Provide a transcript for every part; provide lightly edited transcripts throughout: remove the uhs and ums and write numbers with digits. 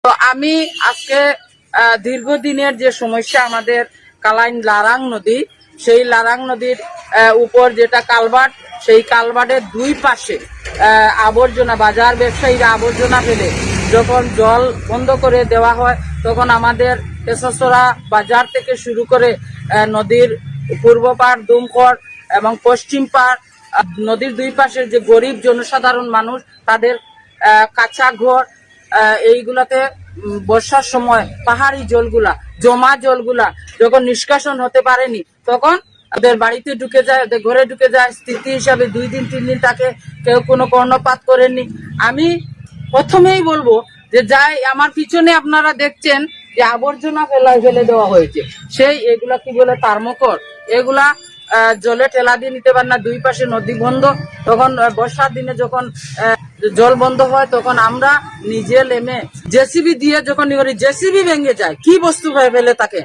তো আমি আজকে দীর্ঘদিনের যে সমস্যা আমাদের কালাইন লারাং নদী, সেই লারাং নদীর উপর যেটা কালভার্ট, সেই কালভার্টের দুই পাশে আবর্জনা, বাজার ব্যবসায়ীরা আবর্জনা ফেলে যখন জল বন্ধ করে দেওয়া হয়, তখন আমাদের কেশাসরা বাজার থেকে শুরু করে নদীর পূর্ব পাড় দুমকর এবং পশ্চিম পাড়, নদীর দুই পাশের যে গরিব জনসাধারণ মানুষ, তাদের কাঁচা ঘর, এইগুলাতে বর্ষার সময় পাহাড়ি জলগুলা, জমা জলগুলা যখন নিষ্কাশন হতে পারেনি, তখন ওদের বাড়িতে ঢুকে যায়, ওদের ঘরে ঢুকে যায়। স্থিতি হিসাবে 2 দিন 3 দিন তাকে কেউ কোনো কর্ণপাত করেননি। আমি প্রথমেই বলবো যে যাই আমার পিছনে আপনারা দেখছেন যে আবর্জনা ফেলে দেওয়া হয়েছে, সেই এগুলা কি বলে থার্মোকল, এগুলা জলে ঠেলা দিয়ে নিতে পারে না। দুই পাশে নদী বন্ধ, তখন বর্ষার দিনে যখন জল বন্ধ হয়, তখন আমরা নিজে নেমে জেসিবি দিয়ে যখন জেসিবি ভেঙে যায়, কি বস্তু ফেলে তাকে।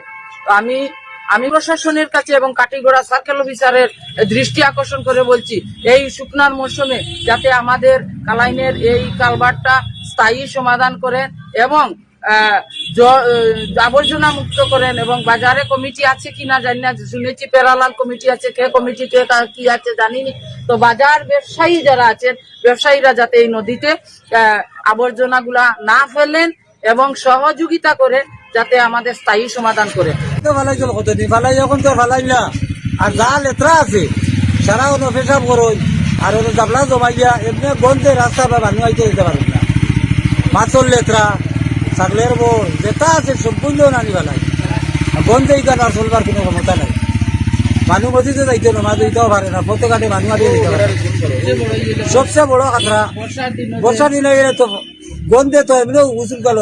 আমি প্রশাসনের কাছে এবং কাটিগড়া সার্কেল অফিসারের দৃষ্টি আকর্ষণ করে বলছি, এই শুকনার মৌসুমে যাতে আমাদের কালাইনের এই কালভার্টটা স্থায়ী সমাধান করেন এবং আবর্জনা মুক্ত করেন। এবং বাজারে কমিটি আছে কিনা জানি না, শুনেছি পেরালাল কমিটি আছে, কে কমিটি কে কি আছে জানিনি। তো বাজার ব্যবসায়ী যারা আছেন, ব্যবসায়ীরা যাতে এই নদীতে আবর্জনাগুলা না ফেলেন এবং সহযোগিতা করে যাতে আমাদের স্থায়ী সমাধান করে। যখন তো ফালাইলা আর যা লেত্রা আছে সারা কোনো পেশাব করোই আর ওদের জাবলা জমাইয়া এমনি গন্ধে রাস্তা বা মানুষ আইতে যেতে পারেন না। মাছর লেত্রা, ছাগলের বোর যেটা আছে সম্পূর্ণ নানি ফেলাই, গন্ধে এইখানে আর চলবার কোনো ক্ষমতা নাই। মানুষ নদীতে যাইতে না, মাছ দিতেও পারে না, প্রত্যেক ঘাটে মানুষ আদিয়ে দিতে পারে। সবচেয়ে বড় খাতরা বর্ষার দিনে তো গন্ধে তো এমনি উঁচু গেল।